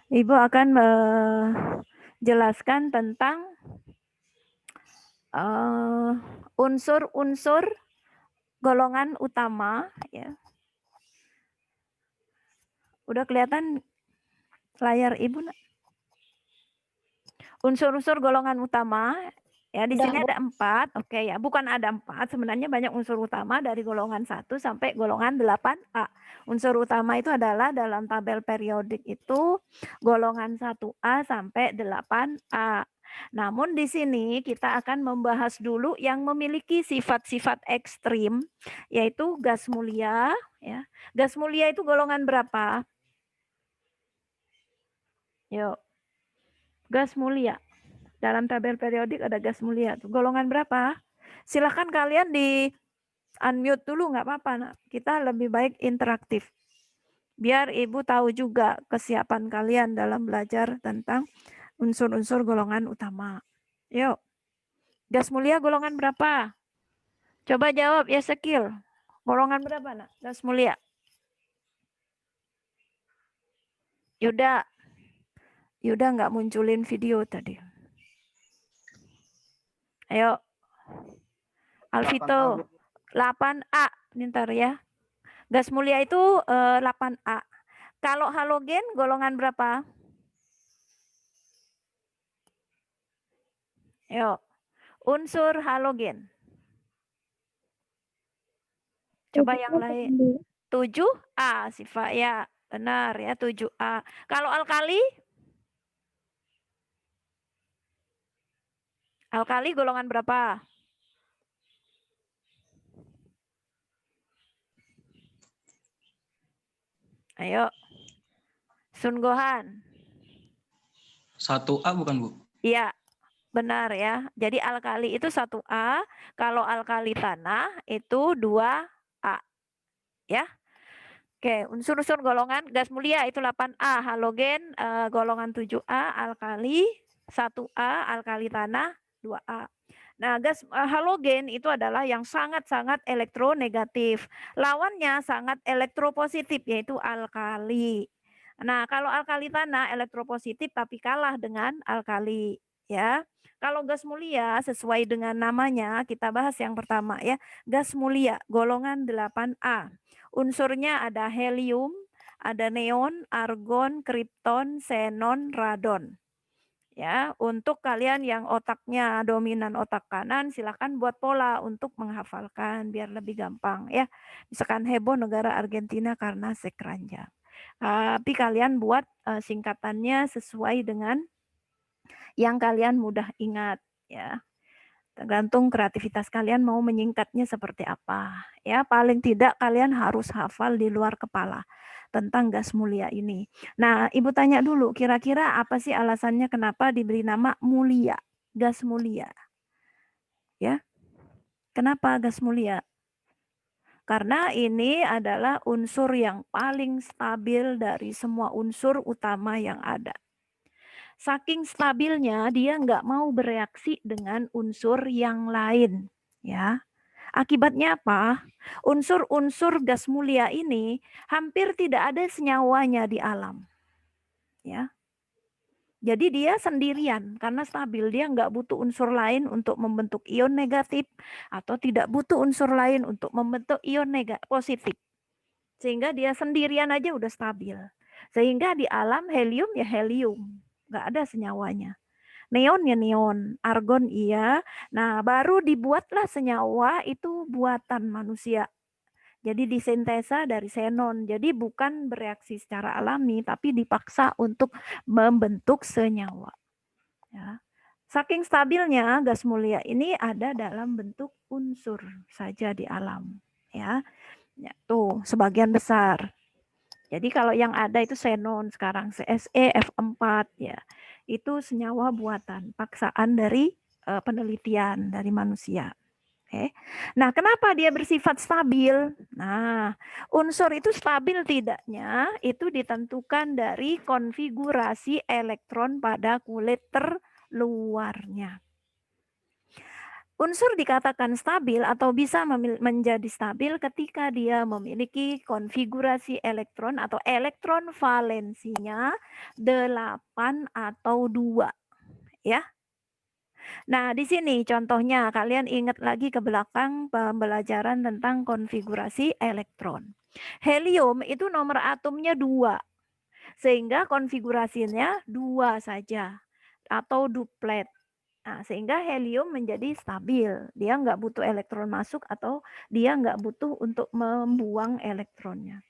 Ibu akan menjelaskan tentang unsur-unsur golongan utama. Ya. Udah kelihatan layar Ibu? Unsur-unsur golongan utama. Ya, di sini ada 4. Oke ya, bukan ada 4. Sebenarnya banyak unsur utama dari golongan 1 sampai golongan 8A. Unsur utama itu adalah dalam tabel periodik itu golongan 1A sampai 8A. Namun di sini kita akan membahas dulu yang memiliki sifat-sifat ekstrim, yaitu gas mulia. Ya. Gas mulia itu golongan berapa? Yuk, gas mulia. Dalam tabel periodik ada gas mulia. Golongan berapa? Silahkan kalian di unmute dulu, nggak apa-apa. Nah, kita lebih baik interaktif. Biar Ibu tahu juga kesiapan kalian dalam belajar tentang unsur-unsur golongan utama. Yuk. Gas mulia golongan berapa? Coba jawab ya, Sekil. Golongan berapa, nak? Gas mulia. Yuda. Yuda nggak munculin video tadi. Ayo. Alvito. 8A. Ntar ya. Gas mulia itu 8A. Kalau halogen golongan berapa? Yuk. Unsur halogen. Coba yang lain. 7A, Siva. Ya, benar ya, 7A. Kalau alkali? Alkali golongan berapa? Ayo. Sunggohan. 1A bukan, Bu? Iya, benar ya. Jadi alkali itu 1A, kalau alkali tanah itu 2A. Ya. Oke, unsur-unsur golongan gas mulia itu 8A, halogen golongan 7A, alkali 1A, alkali tanah 2A. Nah, gas halogen itu adalah yang sangat-sangat elektronegatif. Lawannya sangat elektropositif, yaitu alkali. Nah, kalau alkali tanah elektropositif tapi kalah dengan alkali. Ya, kalau gas mulia sesuai dengan namanya, kita bahas yang pertama ya. Gas mulia golongan 8A. Unsurnya ada helium, ada neon, argon, kripton, xenon, radon. Ya, untuk kalian yang otaknya dominan otak kanan, silakan buat pola untuk menghafalkan biar lebih gampang ya. Misalkan heboh negara Argentina karena sekranjang. Tapi kalian buat singkatannya sesuai dengan yang kalian mudah ingat ya. Tergantung kreativitas kalian mau menyingkatnya seperti apa. Ya, paling tidak kalian harus hafal di luar kepala tentang gas mulia ini. Nah, Ibu tanya dulu, kira-kira apa sih alasannya kenapa diberi nama mulia? Gas mulia. Ya. Kenapa gas mulia? Karena ini adalah unsur yang paling stabil dari semua unsur utama yang ada. Saking stabilnya dia nggak mau bereaksi dengan unsur yang lain, ya. Akibatnya apa? Unsur-unsur gas mulia ini hampir tidak ada senyawanya di alam, ya. Jadi dia sendirian karena stabil, dia nggak butuh unsur lain untuk membentuk ion negatif atau tidak butuh unsur lain untuk membentuk ion positif. Sehingga dia sendirian aja udah stabil. Sehingga di alam helium ya helium, nggak ada senyawanya. Neon ya neon, argon iya. Nah, baru dibuatlah senyawa itu buatan manusia. Jadi disintesa dari xenon. Jadi bukan bereaksi secara alami, tapi dipaksa untuk membentuk senyawa. Ya. Saking stabilnya gas mulia ini ada dalam bentuk unsur saja di alam. Ya, tuh sebagian besar. Jadi kalau yang ada itu xenon sekarang CSE F4 ya. Itu senyawa buatan, paksaan dari penelitian dari manusia. Oke. Nah, kenapa dia bersifat stabil? Nah, unsur itu stabil tidaknya itu ditentukan dari konfigurasi elektron pada kulit terluarnya. Unsur dikatakan stabil atau bisa menjadi stabil ketika dia memiliki konfigurasi elektron atau elektron valensinya 8 atau 2. Ya. Nah, di sini contohnya kalian ingat lagi ke belakang pembelajaran tentang konfigurasi elektron. Helium itu nomor atomnya 2. Sehingga konfigurasinya 2 saja atau duplet. Nah, sehingga helium menjadi stabil. Dia nggak butuh elektron masuk atau dia nggak butuh untuk membuang elektronnya.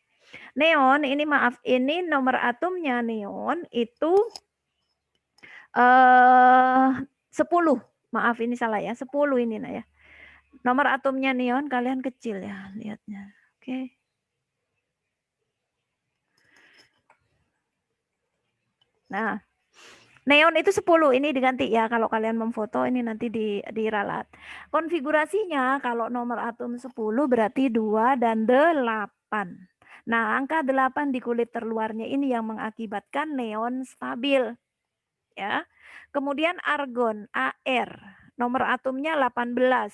Neon, ini maaf, ini nomor atomnya neon itu 10. Maaf, ini salah ya, 10 ini nah ya. Nomor atomnya neon kalian kecil ya, lihatnya. Oke. Nah, neon itu 10, ini diganti ya kalau kalian memfoto ini nanti diralat. Konfigurasinya kalau nomor atom 10 berarti 2 dan 8. Nah, angka 8 di kulit terluarnya ini yang mengakibatkan neon stabil. Ya. Kemudian argon, AR, nomor atomnya 18.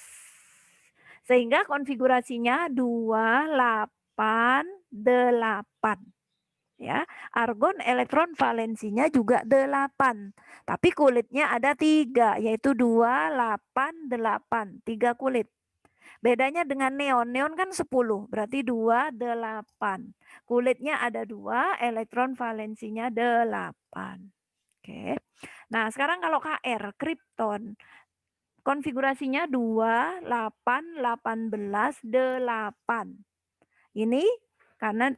Sehingga konfigurasinya 2, 8, 8. Ya, argon elektron valensinya juga 8. Tapi kulitnya ada 3, yaitu 2, 8, 8. 3 kulit. Bedanya dengan neon, neon kan 10, berarti 2, 8. Kulitnya ada 2, elektron valensinya 8. Oke. Nah, sekarang kalau KR, kripton, konfigurasinya 2, 8, 18, 8. Ini karena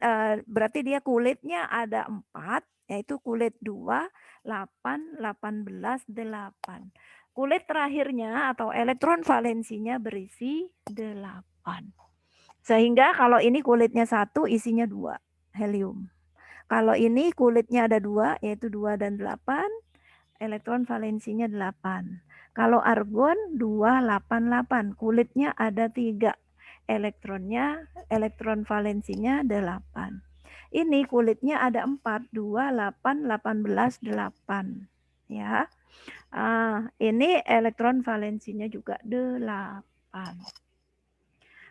berarti dia kulitnya ada 4, yaitu kulit 2, 8, 18, 8. Kulit terakhirnya atau elektron valensinya berisi 8. Sehingga kalau ini kulitnya 1, isinya 2, helium. Kalau ini kulitnya ada 2, yaitu 2 dan 8, elektron valensinya 8. Kalau argon 2, 8, 8, kulitnya ada 3, elektron valensinya 8. Ini kulitnya ada 4, 2, 8, 18, 8. Ya. Ini elektron valensinya juga 8.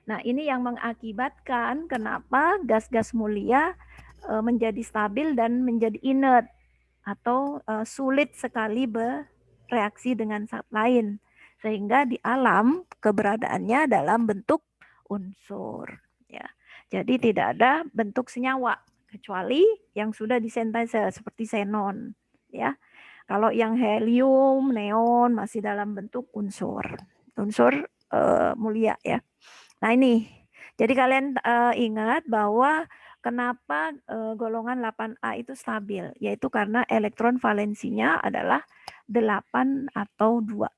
Nah, ini yang mengakibatkan kenapa gas-gas mulia menjadi stabil dan menjadi inert atau sulit sekali bereaksi dengan zat lain. Sehingga di alam keberadaannya dalam bentuk unsur. Ya. Jadi tidak ada bentuk senyawa kecuali yang sudah disintesa seperti xenon. Ya. Kalau yang helium, neon masih dalam bentuk unsur. Unsur mulia ya. Nah ini, jadi kalian ingat bahwa kenapa golongan 8A itu stabil, yaitu karena elektron valensinya adalah 8 atau 2.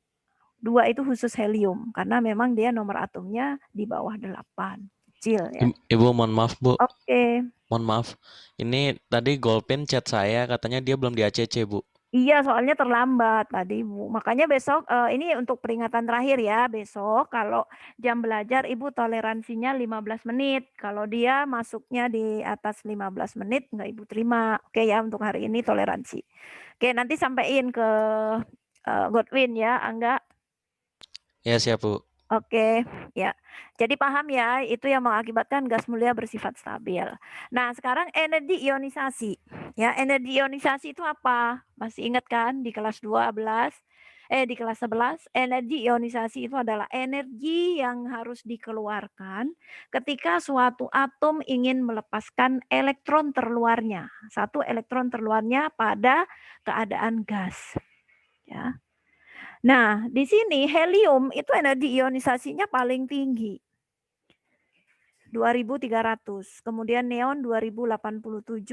2 itu khusus helium, karena memang dia nomor atomnya di bawah 8. Kecil ya. Ibu, mohon maaf, Bu. Oke. Mohon maaf. Ini tadi Golpin chat saya, katanya dia belum di ACC, Bu. Iya, soalnya terlambat tadi, Bu. Makanya besok, ini untuk peringatan terakhir ya, besok kalau jam belajar Ibu toleransinya 15 menit. Kalau dia masuknya di atas 15 menit, nggak Ibu terima. Oke ya, untuk hari ini toleransi. Oke, nanti sampaikan ke Godwin ya, Angga. Ya, siap, Bu. Oke, ya. Jadi paham ya, itu yang mengakibatkan gas mulia bersifat stabil. Nah, sekarang energi ionisasi. Ya, energi ionisasi itu apa? Masih ingat kan di kelas 12? Di kelas 11, energi ionisasi itu adalah energi yang harus dikeluarkan ketika suatu atom ingin melepaskan elektron terluarnya. Satu elektron terluarnya pada keadaan gas. Ya. Nah, di sini helium itu energi ionisasinya paling tinggi. 2300. Kemudian neon 2087,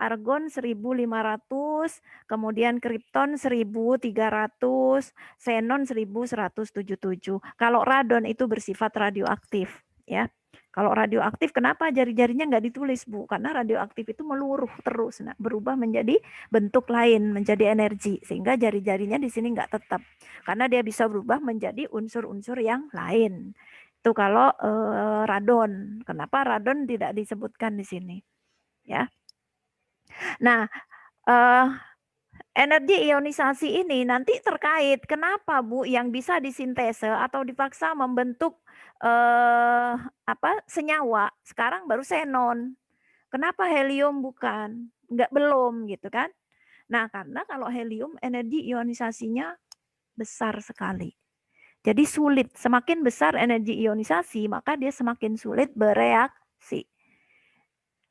argon 1500, kemudian kripton 1300, xenon 1177. Kalau radon itu bersifat radioaktif, ya. Kalau radioaktif, kenapa jari-jarinya nggak ditulis, Bu? Karena radioaktif itu meluruh terus, nah, berubah menjadi bentuk lain, menjadi energi, sehingga jari-jarinya di sini nggak tetap, karena dia bisa berubah menjadi unsur-unsur yang lain. Itu kalau radon. Kenapa radon tidak disebutkan di sini? Ya. Nah, energi ionisasi ini nanti terkait kenapa Bu yang bisa disintese atau dipaksa membentuk senyawa sekarang baru xenon. Kenapa helium bukan? Belum gitu kan. Nah, karena kalau helium energi ionisasinya besar sekali. Jadi sulit, semakin besar energi ionisasi maka dia semakin sulit bereaksi.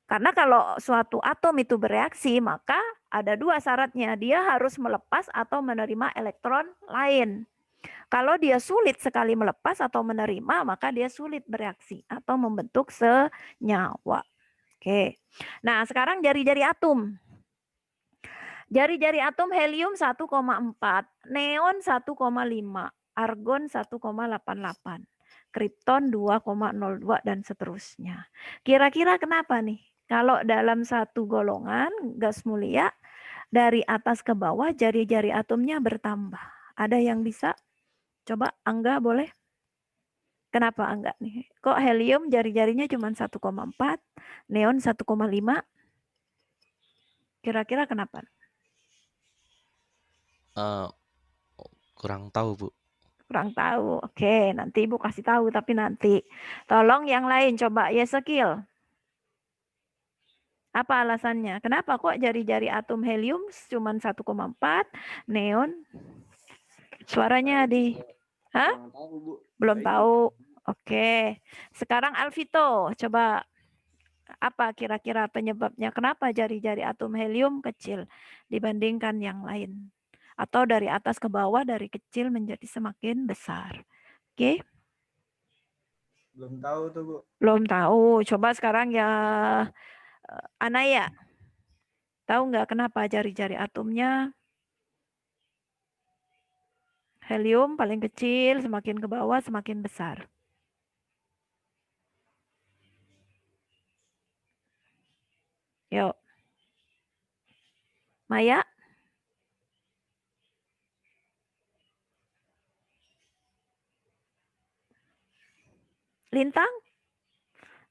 Karena kalau suatu atom itu bereaksi, maka ada dua syaratnya. Dia harus melepas atau menerima elektron lain. Kalau dia sulit sekali melepas atau menerima, maka dia sulit bereaksi atau membentuk senyawa. Oke. Nah, sekarang jari-jari atom. Jari-jari atom helium 1,4, neon 1,5, argon 1,88, kripton 2,02 dan seterusnya. Kira-kira kenapa nih? Kalau dalam satu golongan gas mulia dari atas ke bawah jari-jari atomnya bertambah. Ada yang bisa? Coba Angga boleh? Kenapa Angga nih? Kok helium jari-jarinya cuma 1,4, neon 1,5? Kira-kira kenapa? Kurang tahu, Bu. Kurang tahu. Oke, nanti Ibu kasih tahu tapi nanti. Tolong yang lain coba ya skill. Apa alasannya? Kenapa kok jari-jari atom helium cuma 1,4, neon suaranya di Hah? Belum tahu. Oke. Sekarang Alvito, coba apa kira-kira penyebabnya? Kenapa jari-jari atom helium kecil dibandingkan yang lain? Atau dari atas ke bawah dari kecil menjadi semakin besar? Oke. Belum tahu tuh, Bu. Belum tahu. Coba sekarang ya Anaya. Tahu nggak kenapa jari-jari atomnya helium paling kecil, semakin ke bawah semakin besar? Yuk. Maya? Lintang?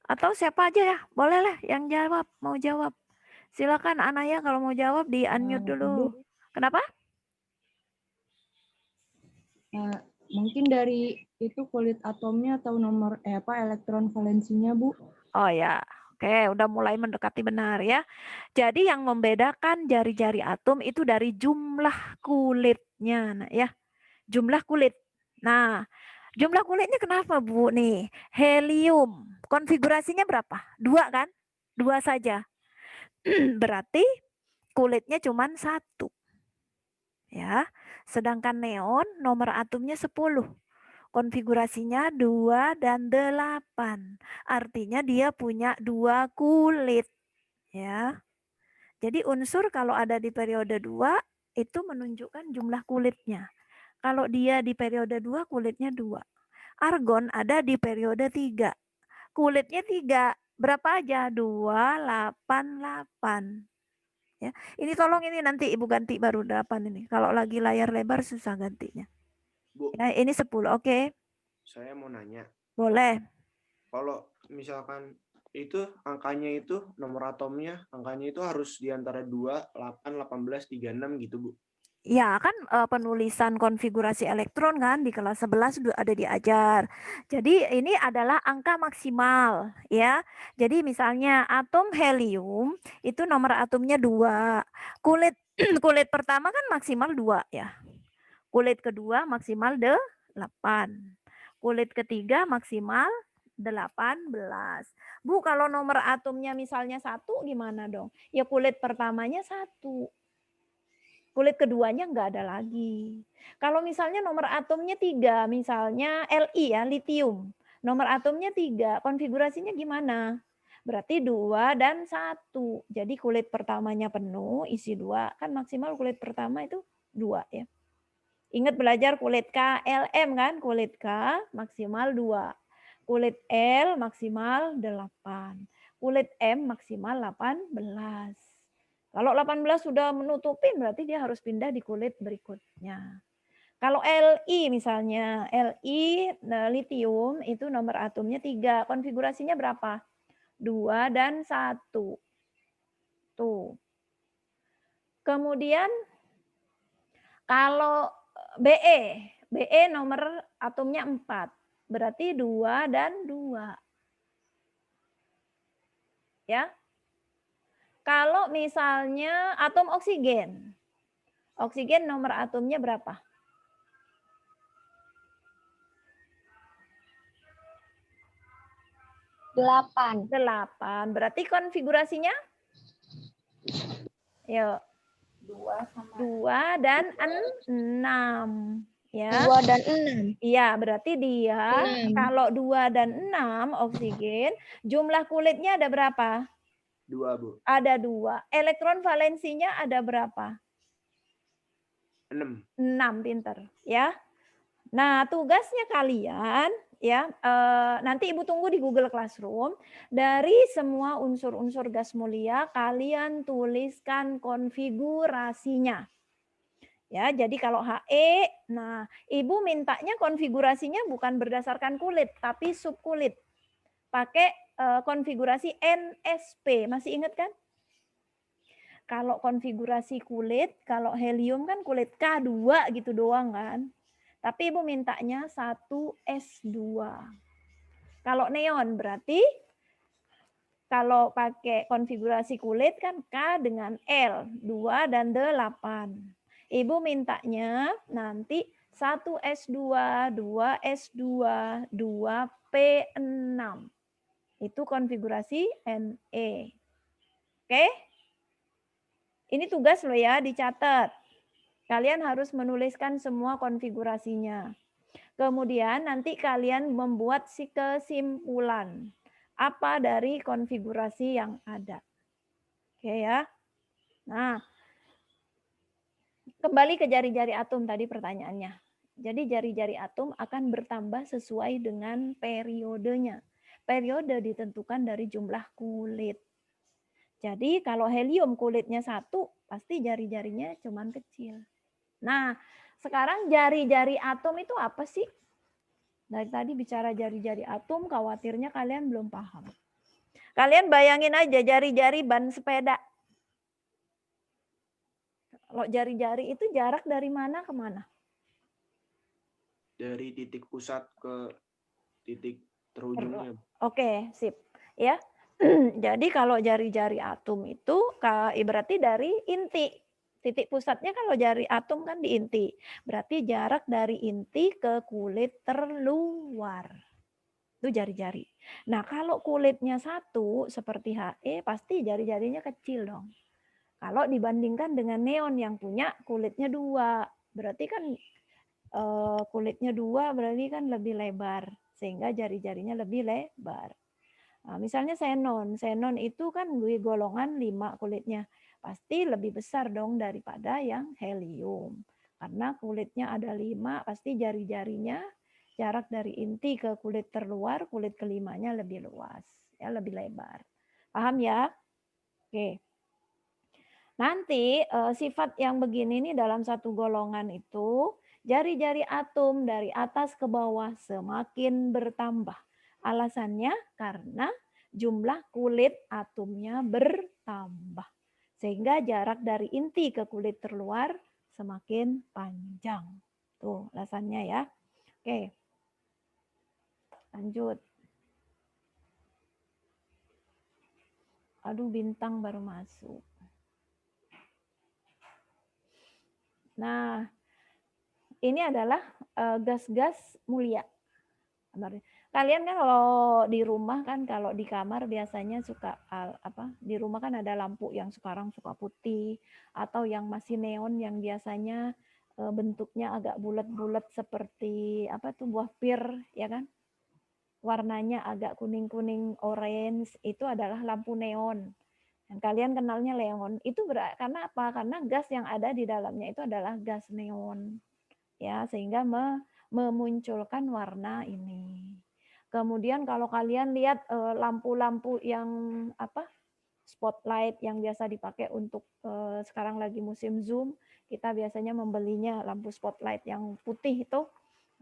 Atau siapa aja ya? Boleh lah yang jawab, mau jawab. Silakan Anaya kalau mau jawab di unmute dulu. Kenapa? Mungkin dari itu kulit atomnya atau nomor elektron valensinya, Bu. Oh ya. Oke, udah mulai mendekati benar ya. Jadi yang membedakan jari-jari atom itu dari jumlah kulitnya, nah, ya. Jumlah kulit. Nah, jumlah kulitnya kenapa, Bu? Nih, helium. Konfigurasinya berapa? 2 kan? 2 saja. Berarti kulitnya cuma 1. Ya. Sedangkan neon nomor atomnya 10. Konfigurasinya 2 dan 8. Artinya dia punya 2 kulit. Ya. Jadi unsur kalau ada di periode 2 itu menunjukkan jumlah kulitnya. Kalau dia di periode 2 kulitnya 2. Argon ada di periode 3. Kulitnya 3. Berapa aja? 288. Ya. Ini tolong ini nanti Ibu ganti baru 8 ini. Kalau lagi layar lebar susah gantinya. Bu, Ya, ini 10. Oke. saya mau nanya. Boleh. Kalau misalkan itu angkanya itu nomor atomnya angkanya itu harus di antara 2, 8, 18, 36 gitu, Bu. Ya kan penulisan konfigurasi elektron kan di kelas 11 sudah ada diajar. Jadi ini adalah angka maksimal ya. Jadi misalnya atom helium itu nomor atomnya 2. Kulit kulit pertama kan maksimal 2 ya. Kulit kedua maksimal 8. Kulit ketiga maksimal 18. Bu, kalau nomor atomnya misalnya 1 gimana dong? Ya kulit pertamanya 1. Kulit keduanya nggak ada lagi. Kalau misalnya nomor atomnya 3, misalnya Li ya, litium. Nomor atomnya 3, konfigurasinya gimana? Berarti 2 dan 1. Jadi kulit pertamanya penuh, isi 2. Kan maksimal kulit pertama itu 2 ya. Ingat belajar kulit K, Lm kan? Kulit K maksimal 2. Kulit L maksimal 8. Kulit M maksimal 18. Kalau 18 sudah menutupin berarti dia harus pindah di kulit berikutnya. Kalau Li misalnya, Li litium itu nomor atomnya 3. Konfigurasinya berapa? 2 dan 1. Tuh. Kemudian Kalau BE nomor atomnya 4. Berarti 2 dan 2. Ya. Kalau misalnya atom oksigen. Oksigen nomor atomnya berapa? 8. 8. Berarti konfigurasinya? Yuk. 2 dan 6. Ya. 2 dan 6. Iya, berarti dia 6. kalau 2 dan 6 oksigen, jumlah kulitnya ada berapa? 2, Bu. Ada 2. Elektron valensinya ada berapa? 6. 6, pinter. Ya. Nah, tugasnya kalian ya, nanti Ibu tunggu di Google Classroom. Dari semua unsur-unsur gas mulia, kalian tuliskan konfigurasinya. Ya, jadi kalau He, nah Ibu mintanya konfigurasinya bukan berdasarkan kulit, tapi subkulit. Pakai konfigurasi NSP, masih ingat kan? Kalau konfigurasi kulit, kalau helium kan kulit K2 gitu doang kan. Tapi Ibu mintanya 1S2. Kalau neon berarti kalau pakai konfigurasi kulit kan K dengan L, 2 dan 8. Ibu mintanya nanti 1S2, 2S2, 2P6. Itu konfigurasi Ne. Oke? Ini tugas loh ya, dicatat. Kalian harus menuliskan semua konfigurasinya. Kemudian nanti kalian membuat si kesimpulan. Apa dari konfigurasi yang ada. Oke ya. Nah, kembali ke jari-jari atom tadi pertanyaannya. Jadi jari-jari atom akan bertambah sesuai dengan periodenya. Periode ditentukan dari jumlah kulit. Jadi kalau helium kulitnya 1, pasti jari-jarinya cuman kecil. Nah, sekarang jari-jari atom itu apa sih? Dari tadi bicara jari-jari atom, khawatirnya kalian belum paham. Kalian bayangin aja jari-jari ban sepeda. Kalau jari-jari itu jarak dari mana ke mana? Dari titik pusat ke titik terujungnya. Oke, sip. Ya. Jadi kalau jari-jari atom itu berarti dari inti. Titik pusatnya kalau jari atom kan di inti. Berarti jarak dari inti ke kulit terluar. Itu jari-jari. Nah, kalau kulitnya 1 seperti He, pasti jari-jarinya kecil dong. Kalau dibandingkan dengan neon yang punya kulitnya 2. Berarti kan kulitnya 2 berarti kan lebih lebar. Sehingga jari-jarinya lebih lebar. Nah, misalnya xenon. Xenon itu kan golongan 5 kulitnya. Pasti lebih besar dong daripada yang helium. Karena kulitnya ada 5, pasti jari-jarinya jarak dari inti ke kulit terluar, kulit kelimanya lebih luas. Ya, lebih lebar. Paham ya? Oke. Nanti sifat yang begini nih dalam satu golongan itu, jari-jari atom dari atas ke bawah semakin bertambah. Alasannya karena jumlah kulit atomnya bertambah. Sehingga jarak dari inti ke kulit terluar semakin panjang. Tuh alasannya ya. Oke. Lanjut. Aduh, bintang baru masuk. Nah, ini adalah gas-gas mulia. Kalian kan kalau di rumah kan, kalau di kamar biasanya suka di rumah kan ada lampu yang sekarang suka putih atau yang masih neon yang biasanya bentuknya agak bulat-bulat seperti apa tuh buah pir ya kan? Warnanya agak kuning-kuning orange, itu adalah lampu neon. Dan kalian kenalnya neon. Itu karena apa? Karena gas yang ada di dalamnya itu adalah gas neon. Ya, sehingga memunculkan warna ini. Kemudian kalau kalian lihat lampu-lampu yang spotlight yang biasa dipakai untuk sekarang lagi musim zoom, kita biasanya membelinya lampu spotlight yang putih itu,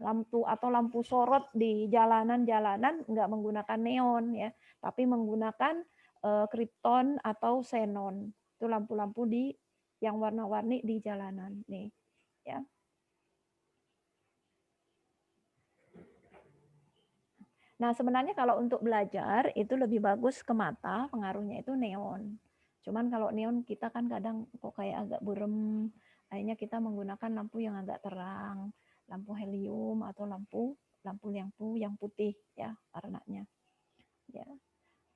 lampu atau lampu sorot di jalanan-jalanan nggak menggunakan neon ya, tapi menggunakan krypton atau xenon. Itu lampu-lampu yang warna-warni di jalanan nih. ya. Nah, sebenarnya kalau untuk belajar itu lebih bagus ke mata, pengaruhnya itu neon. Cuman kalau neon kita kan kadang kok kayak agak burem, akhirnya kita menggunakan lampu yang agak terang, lampu helium atau lampu yang putih ya warnanya. Ya.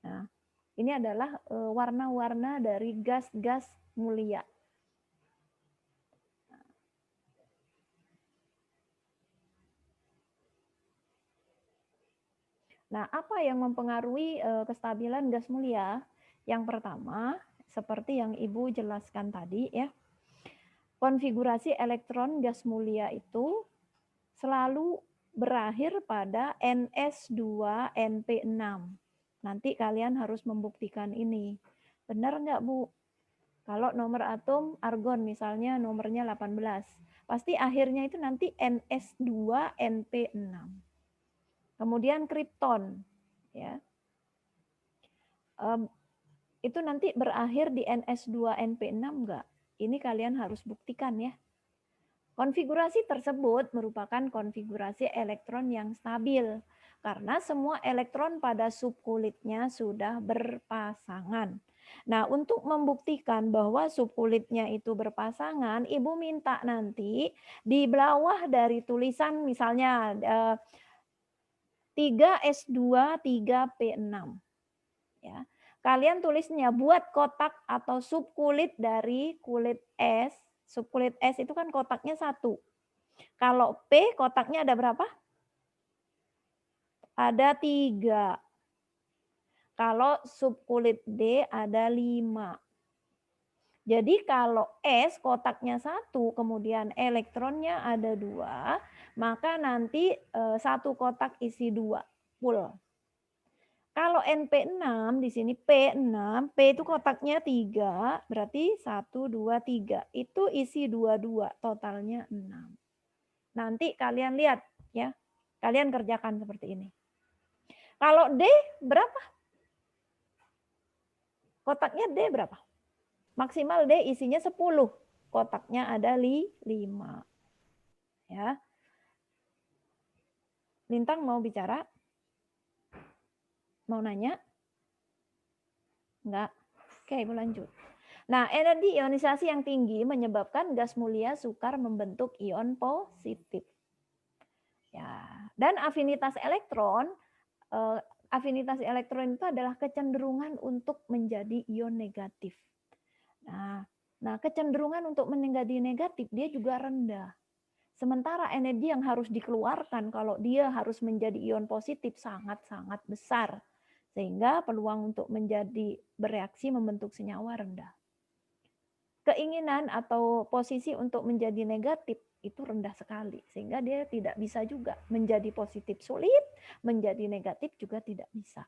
Nah, ini adalah warna-warna dari gas-gas mulia. Nah, apa yang mempengaruhi kestabilan gas mulia? Yang pertama, seperti yang Ibu jelaskan tadi ya, konfigurasi elektron gas mulia itu selalu berakhir pada NS2NP6. Nanti kalian harus membuktikan ini. Benar nggak, Bu? Kalau nomor atom argon misalnya nomornya 18, pasti akhirnya itu nanti NS2NP6. Kemudian kripton, ya, itu nanti berakhir di NS2NP6 enggak? Ini kalian harus buktikan ya. Konfigurasi tersebut merupakan konfigurasi elektron yang stabil karena semua elektron pada subkulitnya sudah berpasangan. Nah, untuk membuktikan bahwa subkulitnya itu berpasangan, Ibu minta nanti di bawah dari tulisan misalnya 3S2 3P6 ya. Kalian tulisnya buat kotak atau subkulit dari kulit es. Subkulit es itu kan kotaknya 1. Kalau P kotaknya ada berapa? Ada 3. Kalau subkulit D ada 5. Jadi kalau S kotaknya 1, kemudian elektronnya ada 2, maka nanti 1 kotak isi 2, full. Kalau NP6 di sini P6, P itu kotaknya 3, berarti 1, 2, 3. Itu isi 22, totalnya 6. Nanti kalian lihat ya. Kalian kerjakan seperti ini. Kalau D berapa? Kotaknya D berapa? Maksimal D isinya 10. Kotaknya ada 5. Ya. Lintang mau bicara? Mau nanya? Enggak. Oke, Ibu lanjut. Nah, energi ionisasi yang tinggi menyebabkan gas mulia sukar membentuk ion positif. Ya, dan afinitas elektron itu adalah kecenderungan untuk menjadi ion negatif. Nah, kecenderungan untuk menjadi negatif dia juga rendah. Sementara energi yang harus dikeluarkan kalau dia harus menjadi ion positif sangat-sangat besar. Sehingga peluang untuk menjadi bereaksi membentuk senyawa rendah. Keinginan atau posisi untuk menjadi negatif itu rendah sekali. Sehingga dia tidak bisa juga menjadi positif sulit, menjadi negatif juga tidak bisa.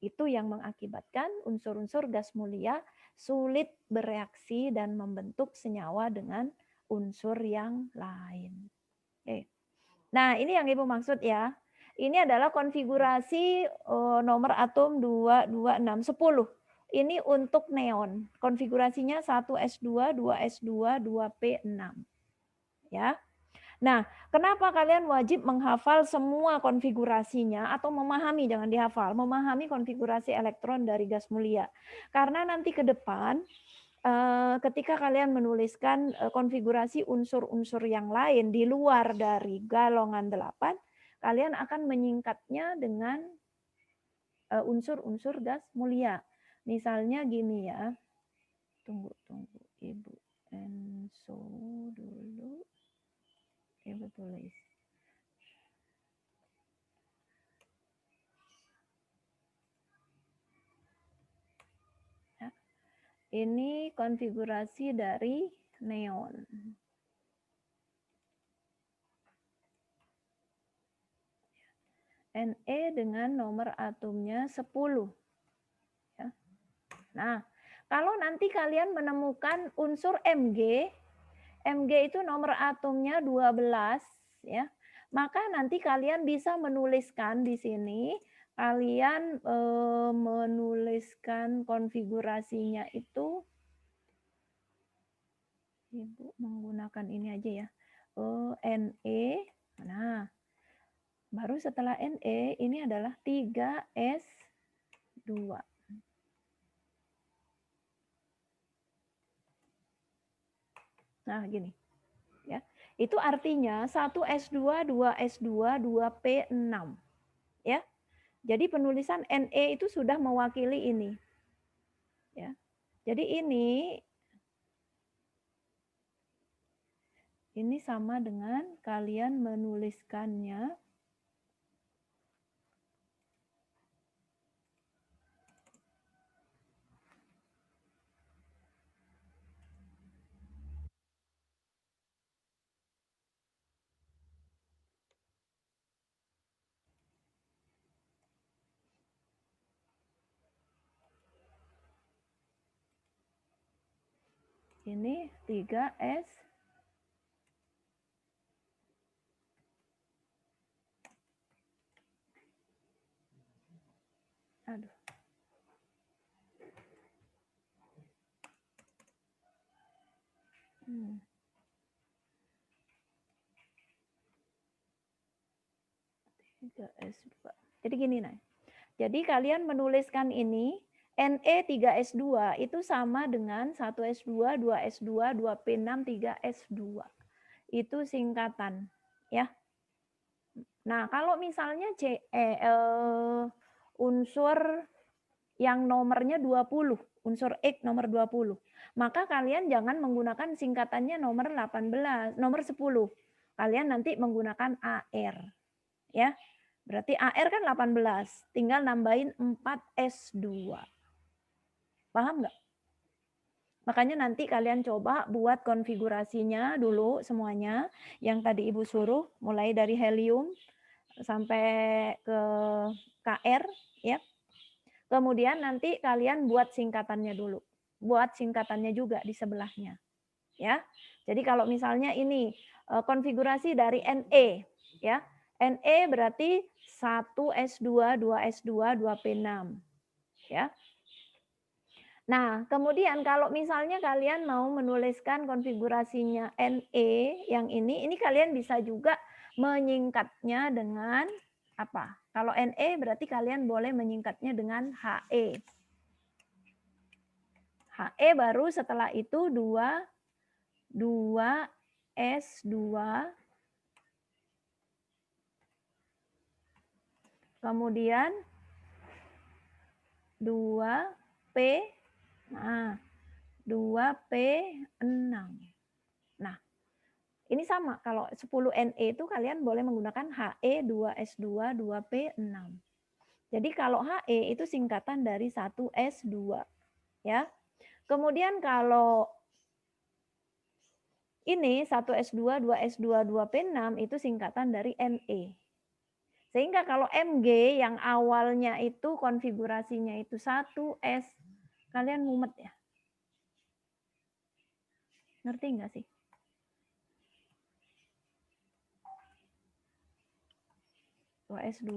Itu yang mengakibatkan unsur-unsur gas mulia sulit bereaksi dan membentuk senyawa dengan unsur yang lain. Oke. Nah, ini yang Ibu maksud ya. Ini adalah konfigurasi nomor atom 226 10. Ini untuk neon. Konfigurasinya 1S2, 2S2, 2P6. Ya. Nah, kenapa kalian wajib menghafal semua konfigurasinya atau memahami, jangan dihafal, memahami konfigurasi elektron dari gas mulia. Karena nanti ke depan ketika kalian menuliskan konfigurasi unsur-unsur yang lain di luar dari golongan 8, kalian akan menyingkatnya dengan unsur-unsur gas mulia. Misalnya gini ya. Tunggu Ibu Enso dulu. Ibu tulis. Ya. Ini konfigurasi dari neon. Ne dengan nomor atomnya 10. Ya. Nah, kalau nanti kalian menemukan unsur Mg, Mg itu nomor atomnya 12, ya. Maka nanti kalian bisa menuliskan di sini, kalian menuliskan konfigurasinya itu Ibu menggunakan ini aja ya. Ne. Nah, baru setelah Ne ini adalah 3S2. Nah, gini. Ya. Itu artinya 1S2, 2S2, 2P6. Ya. Jadi penulisan Ne itu sudah mewakili ini. Ya. Jadi ini sama dengan kalian menuliskannya ini 3S. Aduh. Hmm. S2. Jadi gini, nah. Jadi kalian menuliskan ini Ne3S2 itu sama dengan 1S2, 2S2, 2P6, 3S2. Itu singkatan, ya. Nah, kalau misalnya unsur yang nomornya 20, unsur X nomor 20, maka kalian jangan menggunakan singkatannya nomor 18, nomor 10. Kalian nanti menggunakan AR. Ya. Berarti AR kan 18, tinggal nambahin 4S2. Paham nggak? Makanya nanti kalian coba buat konfigurasinya dulu semuanya yang tadi Ibu suruh, mulai dari helium sampai ke KR, ya. Kemudian nanti kalian buat singkatannya dulu. Buat singkatannya juga di sebelahnya. Ya. Jadi kalau misalnya ini konfigurasi dari Ne, ya. Ne berarti 1S2, 2S2, 2P6. Ya. Nah, kemudian kalau misalnya kalian mau menuliskan konfigurasinya Ne yang ini kalian bisa juga menyingkatnya dengan apa? Kalau Ne berarti kalian boleh menyingkatnya dengan He. He baru setelah itu 2S2, kemudian 2P, nah 2P6. Nah, ini sama, kalau 10 Ne itu kalian boleh menggunakan He, 2S2, 2P6. Jadi kalau He itu singkatan dari 1S2. Ya. Kemudian kalau ini 1S2, 2S2, 2P6 itu singkatan dari Ne. Sehingga kalau Mg yang awalnya itu konfigurasinya itu 1S, kalian mumet ya? Ngerti nggak sih? S2,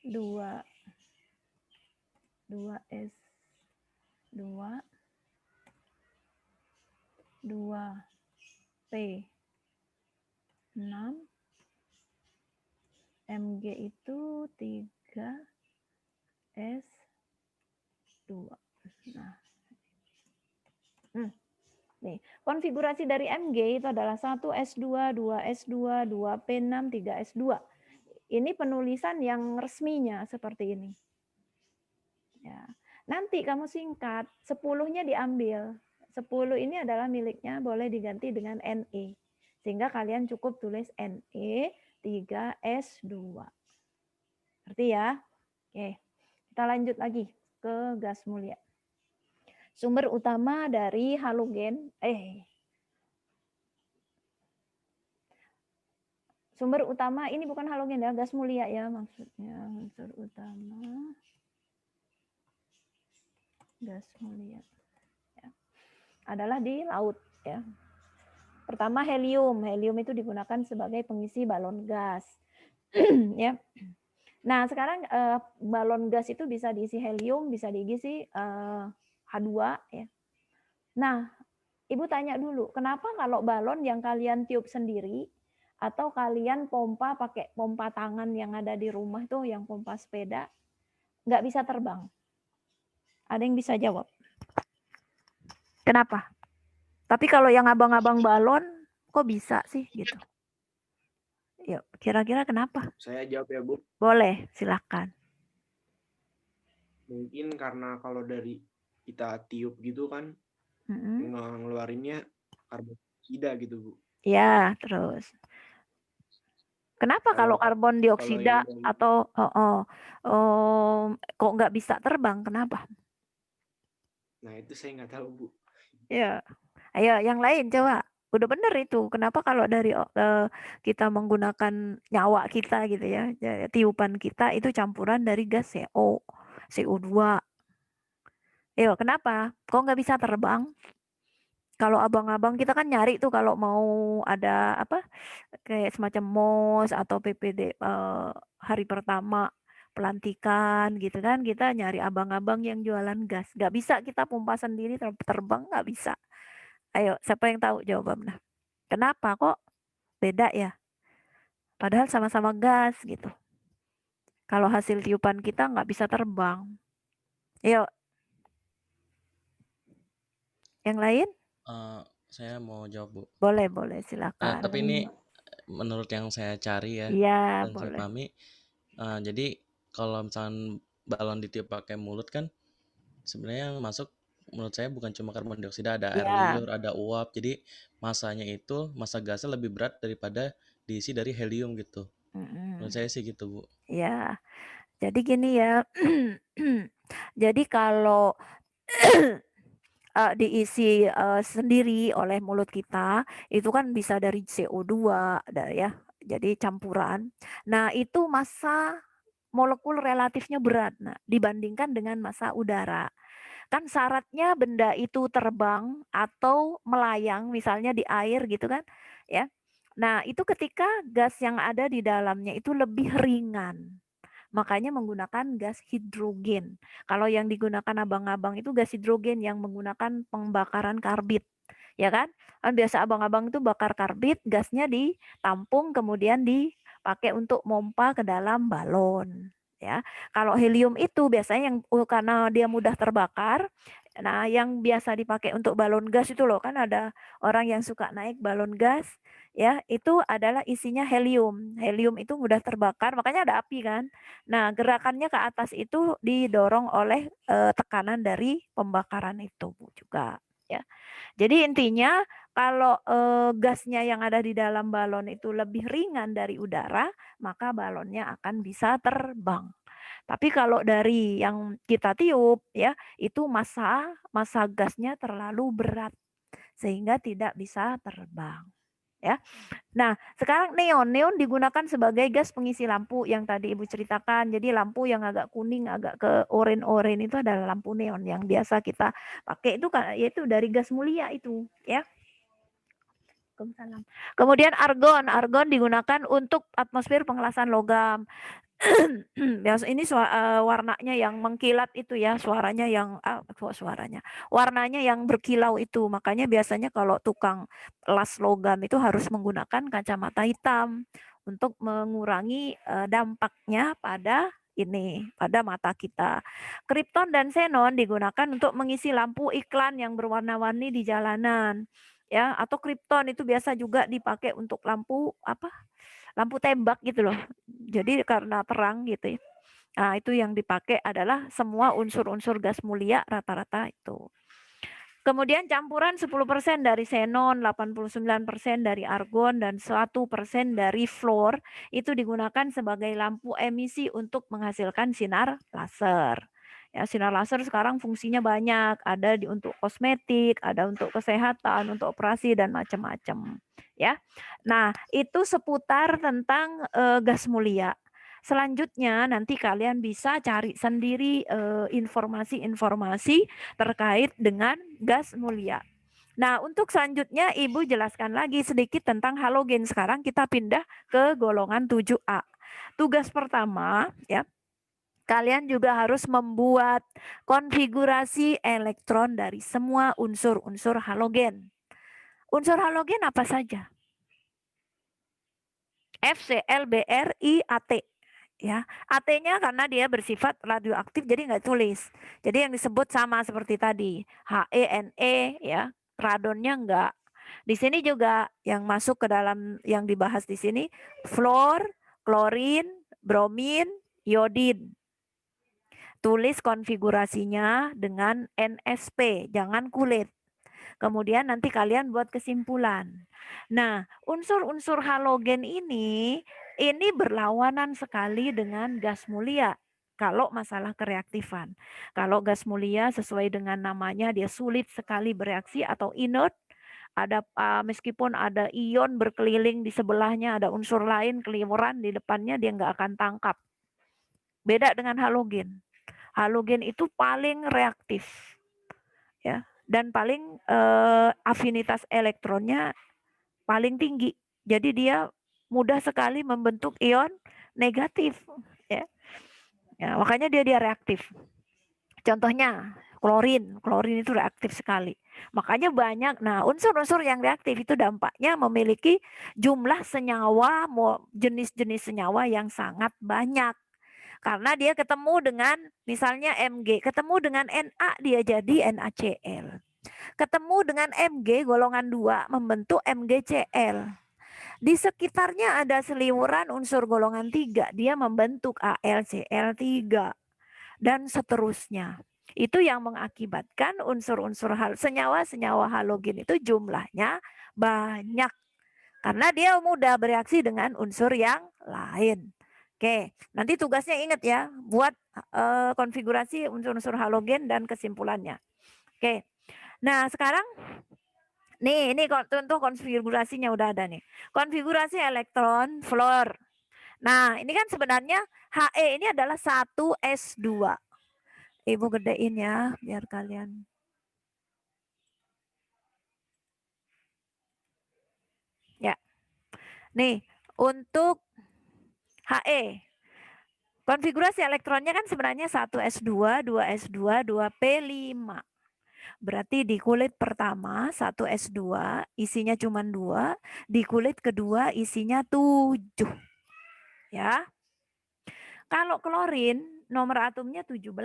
2S2, 2P6, Mg itu 3S2. Nah, nih, konfigurasi dari Mg itu adalah 1S2, 2S2, 2P6, 3S2. Ini penulisan yang resminya seperti ini. Ya. Nanti kamu singkat, 10-nya diambil. 10 ini adalah miliknya, boleh diganti dengan Ne. Sehingga kalian cukup tulis Ne 3S2. Ngerti ya? Oke, kita lanjut lagi ke gas mulia. Sumber utama dari halogen, sumber utama ini bukan halogen ya, gas mulia ya maksudnya. Unsur utama gas mulia ya, adalah di laut ya. Pertama helium. Helium itu digunakan sebagai pengisi balon gas. Ya. Nah, sekarang balon gas itu bisa diisi helium, bisa diisi H2 ya. Nah, Ibu tanya dulu, kenapa kalau balon yang kalian tiup sendiri atau kalian pompa pakai pompa tangan yang ada di rumah tuh, yang pompa sepeda, nggak bisa terbang? Ada yang bisa jawab? Kenapa? Tapi kalau yang abang-abang balon, kok bisa sih gitu? Yuk, kira-kira kenapa? Saya jawab ya, Bu. Boleh, silakan. Mungkin karena kalau dari kita tiup gitu kan, ngeluarinnya karbon dioksida gitu, Bu. Ya, terus. Kenapa kalau karbon dioksida atau kok nggak bisa terbang? Kenapa? Nah, itu saya nggak tahu, Bu. Ya, ayo yang lain coba. Udah bener itu. Kenapa kalau dari kita menggunakan nyawa kita gitu ya, tiupan kita itu campuran dari gas CO, CO2. Ayo, kenapa? Kok nggak bisa terbang? Kalau abang-abang kita kan nyari tuh kalau mau ada apa kayak semacam MOS atau PPD hari pertama pelantikan gitu kan, kita nyari abang-abang yang jualan gas. Nggak bisa kita pompa sendiri terbang, nggak bisa. Ayo, siapa yang tahu jawabannya? Kenapa kok beda ya? Padahal sama-sama gas gitu. Kalau hasil tiupan kita nggak bisa terbang. Ayo. Yang lain? Saya mau jawab, Bu. Boleh, silakan. Tapi ini menurut yang saya cari ya, Iya, dan saya boleh. pahami, jadi kalau misalkan balon ditiup pakai mulut kan, sebenarnya yang masuk menurut saya bukan cuma karbon dioksida, ada air liur, ada uap. Jadi massa gasnya lebih berat daripada diisi dari helium gitu. Menurut saya sih gitu, Bu. Ya, jadi gini ya. Jadi kalau diisi sendiri oleh mulut kita, itu kan bisa dari CO2, ya. Jadi campuran. Nah, itu massa molekul relatifnya berat. Nah, dibandingkan dengan massa udara. Kan syaratnya benda itu terbang atau melayang, misalnya di air gitu kan, ya. Nah, itu ketika gas yang ada di dalamnya itu lebih ringan. Makanya menggunakan gas hidrogen. Kalau yang digunakan abang-abang itu gas hidrogen yang menggunakan pembakaran karbit. Ya kan? Kan biasa abang-abang itu bakar karbit, gasnya ditampung kemudian dipakai untuk mompa ke dalam balon. Ya. Kalau helium itu biasanya yang karena dia mudah terbakar. Nah, yang biasa dipakai untuk balon gas itu loh, kan ada orang yang suka naik balon gas, ya, itu adalah isinya helium. Helium itu mudah terbakar, makanya ada api kan. Nah, gerakannya ke atas itu didorong oleh tekanan dari pembakaran itu, Bu, juga, ya. Jadi intinya kalau gasnya yang ada di dalam balon itu lebih ringan dari udara, maka balonnya akan bisa terbang. Tapi kalau dari yang kita tiup ya, itu massa gasnya terlalu berat sehingga tidak bisa terbang. Ya. Nah, sekarang neon digunakan sebagai gas pengisi lampu yang tadi Ibu ceritakan. Jadi lampu yang agak kuning, agak ke oranye itu adalah lampu neon yang biasa kita pakai itu kan, yaitu dari gas mulia itu, ya. Kemudian argon digunakan untuk atmosfer pengelasan logam. Biasa ini warnanya yang mengkilat itu ya, warnanya yang berkilau itu. Makanya biasanya kalau tukang las logam itu harus menggunakan kacamata hitam untuk mengurangi dampaknya pada mata kita. Krypton dan xenon digunakan untuk mengisi lampu iklan yang berwarna-warni di jalanan. Ya, atau krypton itu biasa juga dipakai untuk lampu tembak gitu loh. Jadi karena terang gitu ya. Nah, itu yang dipakai adalah semua unsur-unsur gas mulia rata-rata itu. Kemudian campuran 10% dari xenon, 89% dari argon, dan 1% dari fluor itu digunakan sebagai lampu emisi untuk menghasilkan sinar laser. Ya, sinar laser sekarang fungsinya banyak, ada untuk kosmetik, ada untuk kesehatan, untuk operasi dan macam-macam. Ya, nah itu seputar tentang gas mulia. Selanjutnya nanti kalian bisa cari sendiri informasi-informasi terkait dengan gas mulia. Nah, untuk selanjutnya Ibu jelaskan lagi sedikit tentang halogen. Sekarang kita pindah ke golongan 7A. Tugas pertama ya, kalian juga harus membuat konfigurasi elektron dari semua unsur-unsur halogen. Unsur halogen apa saja? FCl, Br, I, At. Ya, At-nya karena dia bersifat radioaktif jadi nggak tulis. Jadi yang disebut sama seperti tadi, He, Ne, ya, radonnya enggak. Di sini juga yang masuk ke dalam yang dibahas di sini, fluor, klorin, bromin, iodin. Tulis konfigurasinya dengan NSP, jangan kulit. Kemudian nanti kalian buat kesimpulan. Nah, unsur-unsur halogen ini berlawanan sekali dengan gas mulia. Kalau masalah kereaktifan. Kalau gas mulia sesuai dengan namanya dia sulit sekali bereaksi atau inert. Ada meskipun ada ion berkeliling di sebelahnya, ada unsur lain kelimuran di depannya dia nggak akan tangkap. Beda dengan halogen. Halogen itu paling reaktif. Ya, dan paling afinitas elektronnya paling tinggi. Jadi dia mudah sekali membentuk ion negatif. Ya. Ya, makanya dia reaktif. Contohnya klorin itu reaktif sekali. Makanya banyak. Nah, unsur-unsur yang reaktif itu dampaknya memiliki jumlah senyawa, jenis-jenis senyawa yang sangat banyak. Karena dia ketemu dengan misalnya Mg, ketemu dengan Na dia jadi NaCl. Ketemu dengan Mg golongan 2 membentuk MgCl. Di sekitarnya ada seliwuran unsur golongan 3, dia membentuk AlCl3 dan seterusnya. Itu yang mengakibatkan unsur-unsur senyawa-senyawa halogen itu jumlahnya banyak. Karena dia mudah bereaksi dengan unsur yang lain. Oke, nanti tugasnya ingat ya, buat konfigurasi unsur-unsur halogen dan kesimpulannya. Oke, nah sekarang nih, ini contoh konfigurasinya udah ada nih. Konfigurasi elektron fluor. Nah, ini kan sebenarnya He ini adalah 1s2. Ibu gedein ya, biar kalian. Ya, nih untuk He. Konfigurasi elektronnya kan sebenarnya 1s2, 2s2, 2p5. Berarti di kulit pertama 1s2 isinya cuma 2, di kulit kedua isinya 7. Ya. Kalau klorin nomor atomnya 17.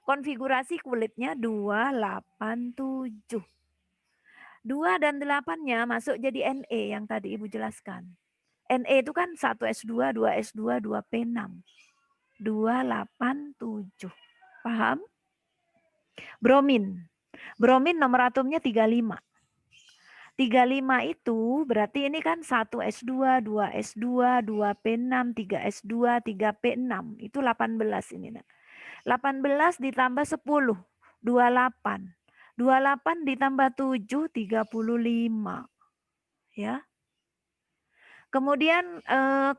Konfigurasi kulitnya 287. 2 dan 8-nya masuk jadi Ne yang tadi Ibu jelaskan. Ne itu kan 1s2, 2s2, 2p6. 287. Paham? Bromin. Bromin nomor atomnya 35. 35 itu berarti ini kan 1s2, 2s2, 2p6, 3s2, 3p6. Itu 18 ini. 18 ditambah 10, 28. 28 ditambah 7, 35. Ya. Kemudian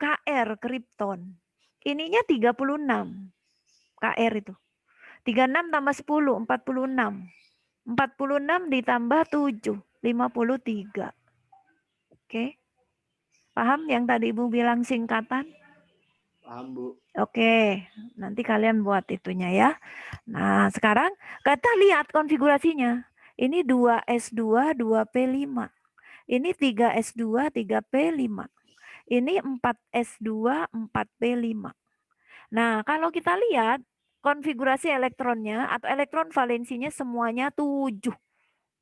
Kr, kripton. Ininya 36. Kr itu. 36 tambah 10, 46. 46 ditambah 7, 53. Oke. Paham yang tadi Ibu bilang singkatan? Paham, Bu. Oke, nanti kalian buat itunya ya. Nah, sekarang kita lihat konfigurasinya. Ini 2s2, 2p5. Ini 3s2, 3p5. Ini 4s2, 4p5. Nah, kalau kita lihat konfigurasi elektronnya atau elektron valensinya semuanya 7.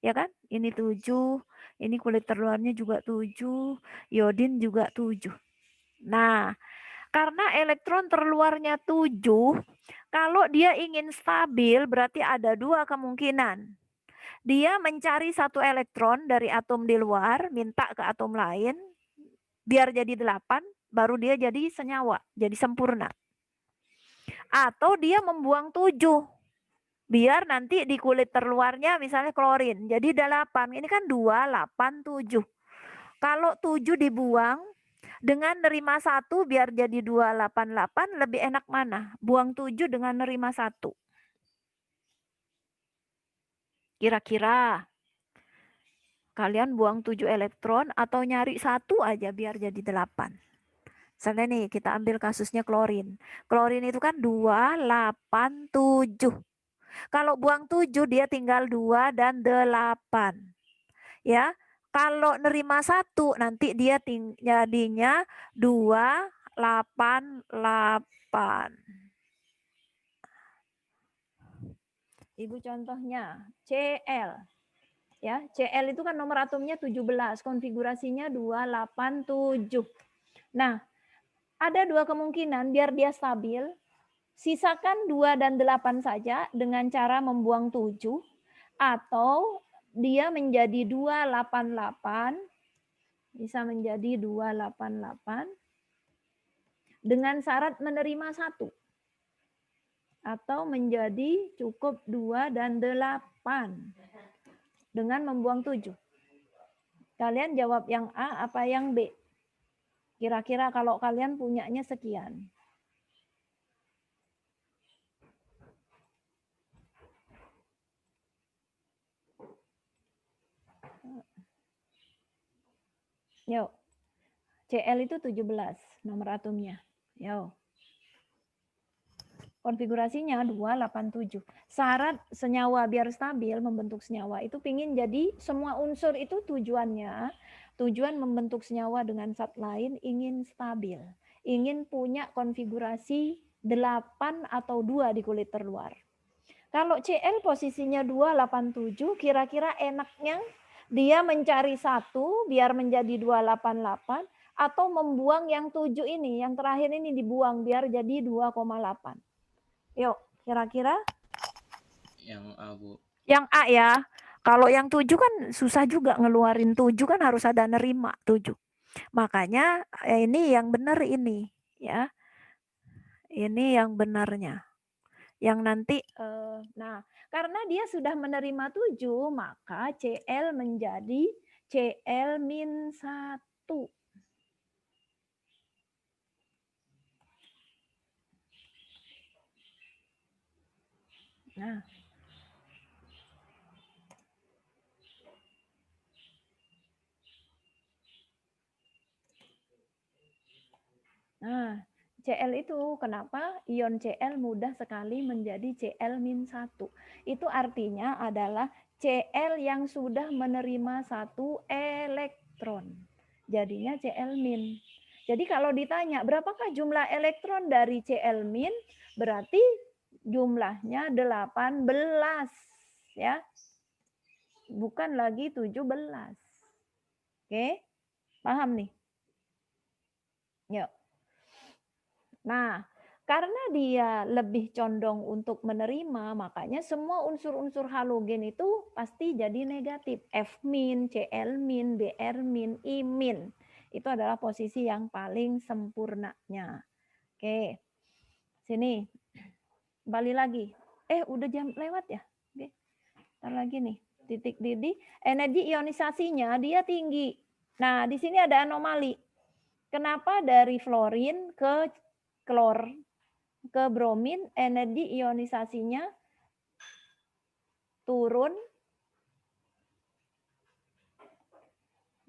Ya kan? Ini 7, ini kulit terluarnya juga 7, iodin juga 7. Nah, karena elektron terluarnya 7, kalau dia ingin stabil berarti ada 2 kemungkinan. Dia mencari satu elektron dari atom di luar, minta ke atom lain, biar jadi 8, baru dia jadi senyawa, jadi sempurna. Atau dia membuang 7, biar nanti di kulit terluarnya misalnya klorin, jadi 8. Ini kan 2, 8, 7. Kalau 7 dibuang, dengan nerima 1 biar jadi 288 lebih enak mana? Buang 7 dengan nerima 1. Kira-kira kalian buang 7 elektron atau nyari 1 aja biar jadi 8. Misalnya nih kita ambil kasusnya klorin. Klorin itu kan 287. Kalau buang 7 dia tinggal 2 dan 8. ya. Kalau nerima 1 nanti dia jadinya 288. Ibu contohnya CL. Ya, CL itu kan nomor atomnya 17, konfigurasinya 287. Nah, ada 2 kemungkinan biar dia stabil. Sisakan 2 dan 8 saja dengan cara membuang 7 atau dia menjadi 288, bisa menjadi 288 dengan syarat menerima 1 atau menjadi cukup 2 dan 8 dengan membuang 7. Kalian jawab yang A apa yang B? Kira-kira kalau kalian punyanya sekian. Yuk. CL itu 17 nomor atomnya. Yuk. Konfigurasinya 287. Syarat senyawa biar stabil membentuk senyawa itu pingin jadi semua unsur itu tujuan membentuk senyawa dengan zat lain ingin stabil. Ingin punya konfigurasi 8 atau 2 di kulit terluar. Kalau CL posisinya 287, kira-kira enaknya dia mencari 1 biar menjadi 288 atau membuang yang 7 ini, yang terakhir ini dibuang biar jadi 2,8. Yuk, kira-kira? Yang A, Bu. Yang A ya. Kalau yang 7 kan susah juga ngeluarin 7 kan harus ada nerima 7. Makanya ini yang benar ini ya. Ini yang benarnya. Yang nanti nah, karena dia sudah menerima 7, maka CL menjadi CL-1. Nah, CL itu kenapa ion CL mudah sekali menjadi Cl-1. Itu artinya adalah Cl yang sudah menerima 1 elektron. Jadinya Cl-. Jadi kalau ditanya berapakah jumlah elektron dari Cl-, berarti jumlahnya 18 ya. Bukan lagi 17. Oke? Paham nih? Yuk. Nah, karena dia lebih condong untuk menerima, makanya semua unsur-unsur halogen itu pasti jadi negatif. F-, Cl-, Br-, I-. Itu adalah posisi yang paling sempurnanya. Oke, sini. Kembali lagi. Udah jam lewat ya? Oke. Ntar lagi nih. Titik didih. Energi ionisasinya dia tinggi. Nah, di sini ada anomali. Kenapa dari fluorin ke klor ke bromin energi ionisasinya turun.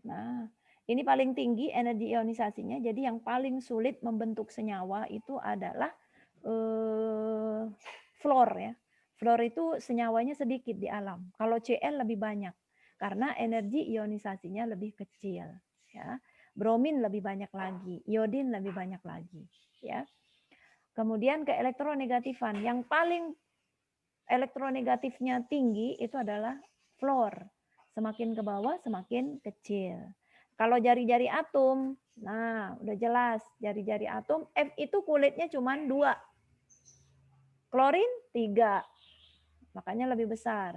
Nah, ini paling tinggi energi ionisasinya. Jadi yang paling sulit membentuk senyawa itu adalah fluor ya. Fluor itu senyawanya sedikit di alam. Kalau Cl lebih banyak karena energi ionisasinya lebih kecil ya. Bromin lebih banyak lagi, iodin lebih banyak lagi ya. Kemudian ke elektronegatifan. Yang paling elektronegatifnya tinggi itu adalah fluor. Semakin ke bawah semakin kecil. Kalau jari-jari atom, nah udah jelas jari-jari atom F itu kulitnya cuma 2. Klorin 3. Makanya lebih besar.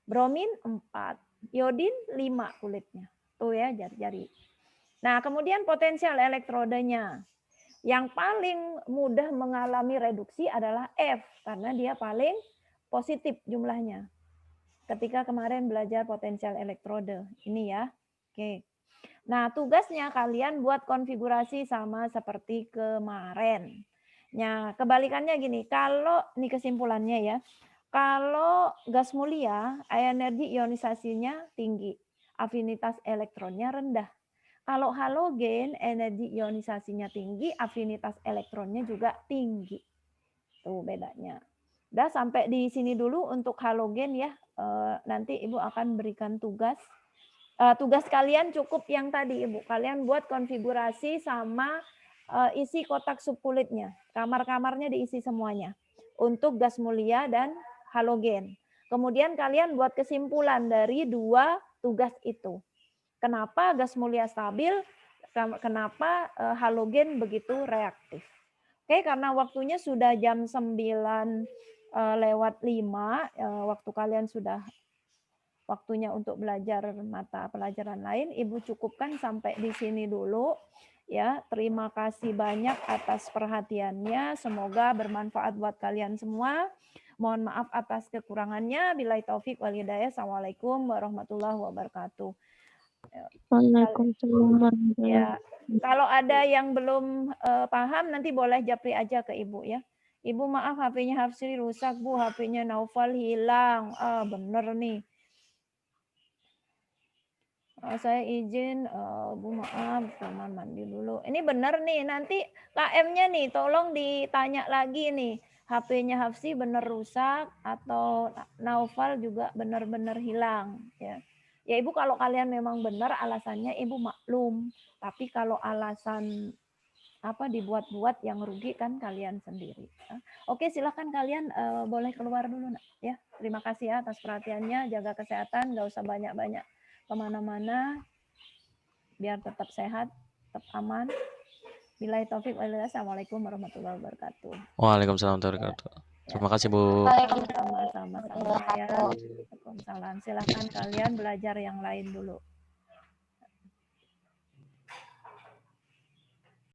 Bromin 4. Iodin 5 kulitnya. Tuh ya jari-jari. Nah, kemudian potensial elektrodenya. Yang paling mudah mengalami reduksi adalah F karena dia paling positif jumlahnya. Ketika kemarin belajar potensial elektrode ini ya. Oke. Nah, tugasnya kalian buat konfigurasi sama seperti kemarin. Nah, kebalikannya gini, kalau ini kesimpulannya ya. Kalau gas mulia, energi ionisasinya tinggi, afinitas elektronnya rendah. Kalau halogen, energi ionisasinya tinggi, afinitas elektronnya juga tinggi. Tuh bedanya. Udah sampai di sini dulu untuk halogen ya. Nanti Ibu akan berikan tugas tugas kalian cukup yang tadi Ibu. Kalian buat konfigurasi sama isi kotak subkulitnya. Kamar-kamarnya diisi semuanya. Untuk gas mulia dan halogen. Kemudian kalian buat kesimpulan dari 2 tugas itu. Kenapa gas mulia stabil? Kenapa halogen begitu reaktif? Oke, karena waktunya sudah jam 9:05, waktu kalian sudah waktunya untuk belajar mata pelajaran lain, Ibu cukupkan sampai di sini dulu. Ya, terima kasih banyak atas perhatiannya. Semoga bermanfaat buat kalian semua. Mohon maaf atas kekurangannya. Billahi taufik wal hidayah. Assalamualaikum warahmatullahi wabarakatuh. Waalaikumsalam. Ya, kalau ada yang belum paham nanti boleh japri aja ke Ibu ya. Ibu maaf HP-nya Hafsri rusak Bu, HP-nya Naufal hilang. Bener nih. Saya izin, Bu maaf, teman mandi dulu. Ini bener nih, nanti KM-nya nih tolong ditanya lagi nih. HP-nya Hafsi bener rusak atau Naufal juga bener-bener hilang ya. Ya Ibu kalau kalian memang benar alasannya Ibu maklum. Tapi kalau alasan apa dibuat-buat yang rugi kan kalian sendiri. Oke, silakan kalian boleh keluar dulu nak ya. Terima kasih ya atas perhatiannya. Jaga kesehatan, nggak usah banyak-banyak kemana-mana. Biar tetap sehat, tetap aman. Billahi taufik wal hidayah. Assalamualaikum warahmatullahi wabarakatuh. Waalaikumsalam warahmatullahi wabarakatuh. Terima kasih Bu. Sama-sama ya. Waalaikumsalam. Silakan kalian belajar yang lain dulu.